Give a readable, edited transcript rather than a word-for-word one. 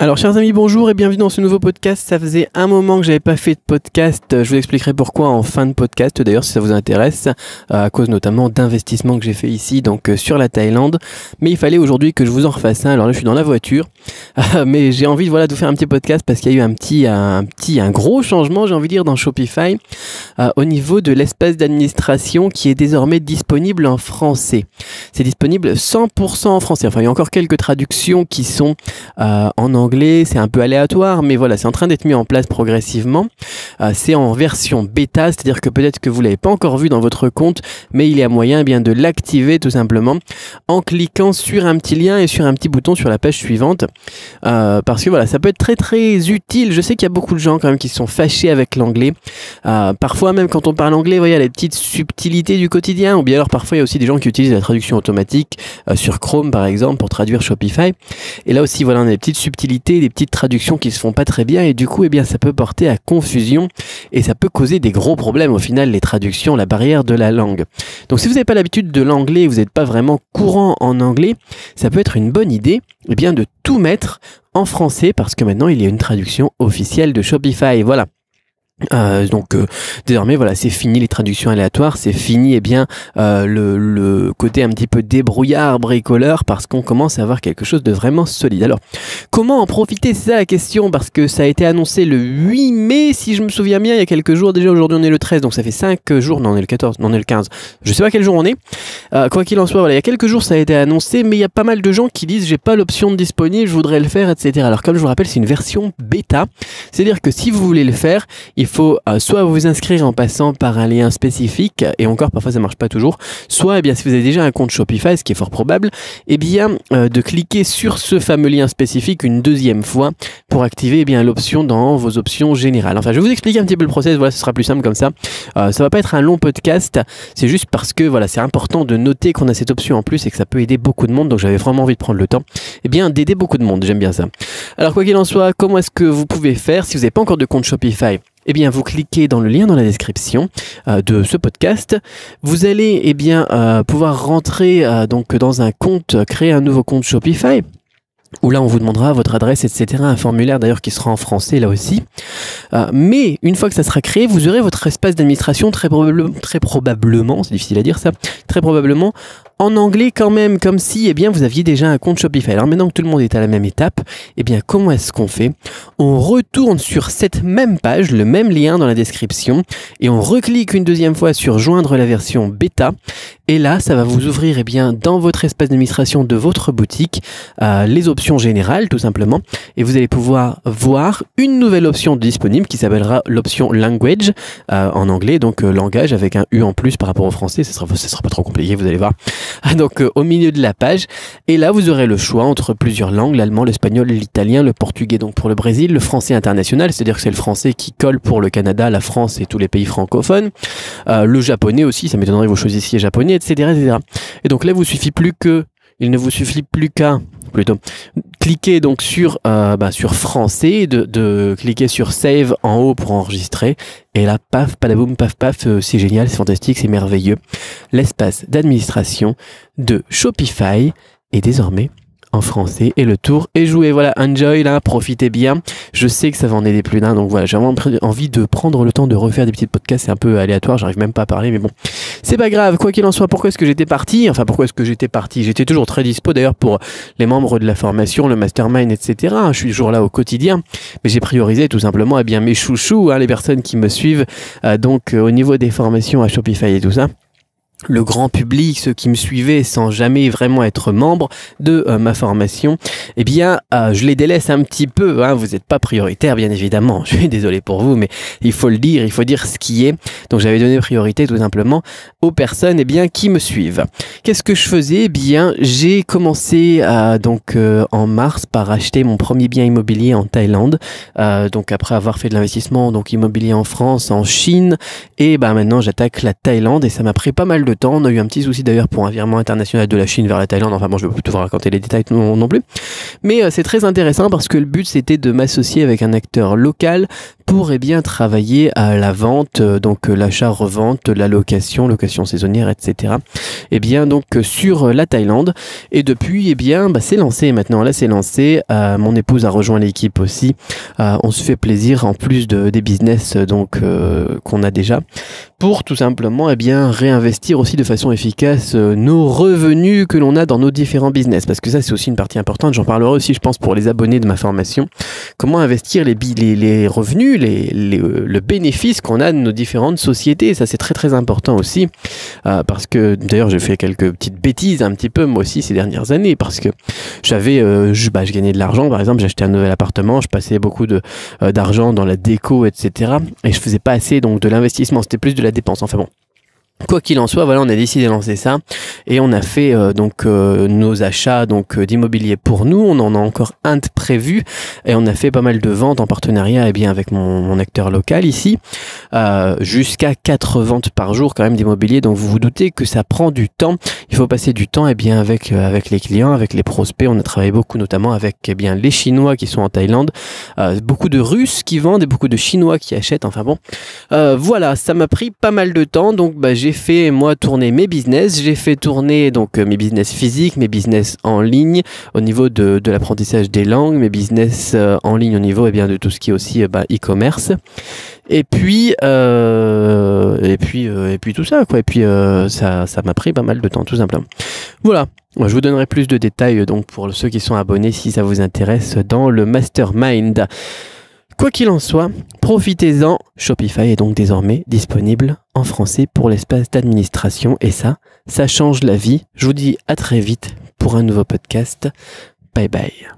Alors chers amis, bonjour et bienvenue dans ce nouveau podcast. Ça faisait un moment que j'avais pas fait de podcast. Je vous expliquerai pourquoi en fin de podcast, d'ailleurs si ça vous intéresse, à cause notamment d'investissements que j'ai fait ici, donc sur la Thaïlande. Mais il fallait aujourd'hui que je vous en refasse un. Alors là je suis dans la voiture, mais j'ai envie de vous faire un petit podcast parce qu'il y a eu un gros changement, j'ai envie de dire, dans Shopify au niveau de l'espace d'administration qui est désormais disponible en français. C'est disponible 100% en français. Enfin il y a encore quelques traductions qui sont en anglais, c'est un peu aléatoire, mais voilà, c'est en train d'être mis en place progressivement. C'est en version bêta, c'est-à-dire que peut-être que vous l'avez pas encore vu dans votre compte, mais il y a moyen de l'activer tout simplement en cliquant sur un petit lien et sur un petit bouton sur la page suivante. Parce que voilà, ça peut être très très utile. Je sais qu'il y a beaucoup de gens quand même qui sont fâchés avec l'anglais. Parfois même quand on parle anglais, vous voyez, il y a les petites subtilités du quotidien, ou bien alors parfois il y a aussi des gens qui utilisent la traduction automatique sur Chrome par exemple pour traduire Shopify. Et là aussi voilà, on a des petites subtilités, des petites traductions qui se font pas très bien et du coup ça peut porter à confusion et ça peut causer des gros problèmes au final, les traductions, la barrière de la langue. Donc si vous n'avez pas l'habitude de l'anglais, vous n'êtes pas vraiment courant en anglais, ça peut être une bonne idée de tout mettre en français parce que maintenant il y a une traduction officielle de Shopify. Voilà. Désormais voilà, c'est fini les traductions aléatoires, c'est fini le côté un petit peu débrouillard, bricoleur, parce qu'on commence à avoir quelque chose de vraiment solide. Alors comment en profiter, c'est ça la question, parce que ça a été annoncé le 8 mai si je me souviens bien, il y a quelques jours déjà. Aujourd'hui on est le 13, donc ça fait 5 jours, non on est le 14, non on est le 15, je sais pas quel jour on est. Quoi qu'il en soit, voilà, il y a quelques jours ça a été annoncé, mais il y a pas mal de gens qui disent j'ai pas l'option disponible, je voudrais le faire, etc. Alors comme je vous rappelle, c'est une version bêta, c'est-à-dire que si vous voulez le faire, il faut soit vous inscrire en passant par un lien spécifique, et encore parfois ça marche pas toujours, soit si vous avez déjà un compte Shopify, ce qui est fort probable, de cliquer sur ce fameux lien spécifique une deuxième fois pour activer l'option dans vos options générales. Enfin je vais vous expliquer un petit peu le process, voilà, ce sera plus simple comme ça. Ça va pas être un long podcast, c'est juste parce que voilà, c'est important de noter qu'on a cette option en plus et que ça peut aider beaucoup de monde, donc j'avais vraiment envie de prendre le temps d'aider beaucoup de monde, j'aime bien ça. Alors quoi qu'il en soit, comment est-ce que vous pouvez faire si vous n'avez pas encore de compte Shopify? Vous cliquez dans le lien dans la description de ce podcast. Vous allez pouvoir rentrer dans un compte, créer un nouveau compte Shopify, où là on vous demandera votre adresse, etc. Un formulaire d'ailleurs qui sera en français là aussi. Mais une fois que ça sera créé, vous aurez votre espace d'administration très probablement, c'est difficile à dire ça, très probablement en anglais quand même, comme si vous aviez déjà un compte Shopify. Alors maintenant que tout le monde est à la même étape, comment est-ce qu'on fait? On retourne sur cette même page, le même lien dans la description, et on reclique une deuxième fois sur joindre la version bêta, et là ça va vous ouvrir dans votre espace d'administration de votre boutique les options générales tout simplement, et vous allez pouvoir voir une nouvelle option disponible qui s'appellera l'option language en anglais, donc langage avec un U en plus par rapport au français, ça sera pas trop compliqué, vous allez voir. Donc au milieu de la page, et là vous aurez le choix entre plusieurs langues, l'allemand, l'espagnol, l'italien, le portugais donc pour le Brésil, le français international, c'est-à-dire que c'est le français qui colle pour le Canada, la France et tous les pays francophones, le japonais aussi, ça m'étonnerait que vous choisissiez japonais, etc. Et donc là il ne vous suffit plus qu'à cliquer donc sur français, de cliquer sur save en haut pour enregistrer, et là paf, padaboum, paf paf, c'est génial, c'est fantastique, c'est merveilleux. L'espace d'administration de Shopify est désormais en français et le tour est joué. Voilà, enjoy là, profitez bien. Je sais que ça va en aider plus d'un, donc voilà, j'ai vraiment envie de prendre le temps de refaire des petits podcasts, c'est un peu aléatoire, j'arrive même pas à parler, mais bon, c'est pas grave. Quoi qu'il en soit, pourquoi est-ce que j'étais parti? J'étais toujours très dispo d'ailleurs pour les membres de la formation, le mastermind, etc. Je suis toujours là au quotidien, mais j'ai priorisé tout simplement mes chouchous, les personnes qui me suivent au niveau des formations à Shopify et tout ça. Le grand public, ceux qui me suivaient sans jamais vraiment être membre de ma formation, je les délaisse un petit peu, vous n'êtes pas prioritaire bien évidemment, je suis désolé pour vous, mais il faut dire ce qui est. Donc j'avais donné priorité tout simplement aux personnes qui me suivent. Qu'est-ce que je faisais? J'ai commencé en mars par acheter mon premier bien immobilier en Thaïlande, après avoir fait de l'investissement immobilier en France, en Chine, et maintenant j'attaque la Thaïlande, et ça m'a pris pas mal de temps. On a eu un petit souci d'ailleurs pour un virement international de la Chine vers la Thaïlande. Enfin bon, je vais pas tout vous raconter les détails non plus. Mais c'est très intéressant parce que le but c'était de m'associer avec un acteur local pour travailler à la vente, donc l'achat-revente, la location saisonnière, etc. Donc sur la Thaïlande. Et depuis, c'est lancé maintenant. Là, c'est lancé. Mon épouse a rejoint l'équipe aussi. On se fait plaisir en plus des business qu'on a déjà pour tout simplement réinvestir aussi de façon efficace nos revenus que l'on a dans nos différents business. Parce que ça, c'est aussi une partie importante. J'en parlerai aussi, je pense, pour les abonnés de ma formation. Comment investir les revenus, le bénéfice qu'on a de nos différentes sociétés. Ça, c'est très très important aussi. Parce que d'ailleurs, j'ai fait quelques petites bêtises un petit peu moi aussi ces dernières années. Parce que je gagnais de l'argent. Par exemple, j'achetais un nouvel appartement. Je passais beaucoup d'argent dans la déco, etc. Et je faisais pas assez donc de l'investissement. C'était plus de la dépense. Enfin bon. Quoi qu'il en soit, voilà, on a décidé de lancer ça et on a fait nos achats d'immobilier pour nous. On en a encore un de prévu et on a fait pas mal de ventes en partenariat avec mon acteur local ici, jusqu'à 4 ventes par jour quand même d'immobilier. Donc vous vous doutez que ça prend du temps. Il faut passer du temps avec les clients, avec les prospects. On a travaillé beaucoup notamment avec les Chinois qui sont en Thaïlande, beaucoup de Russes qui vendent et beaucoup de Chinois qui achètent. Enfin bon, voilà, ça m'a pris pas mal de temps. Donc j'ai fait moi tourner mes business, j'ai fait tourner mes business physiques, mes business en ligne au niveau de l'apprentissage des langues, mes business en ligne au niveau de tout ce qui est aussi e-commerce. Et puis tout ça quoi. Et puis ça m'a pris pas mal de temps tout simplement. Voilà. Moi, je vous donnerai plus de détails donc pour ceux qui sont abonnés si ça vous intéresse dans le mastermind. Quoi qu'il en soit, profitez-en. Shopify est donc désormais disponible en français pour l'espace d'administration et ça change la vie. Je vous dis à très vite pour un nouveau podcast. Bye bye.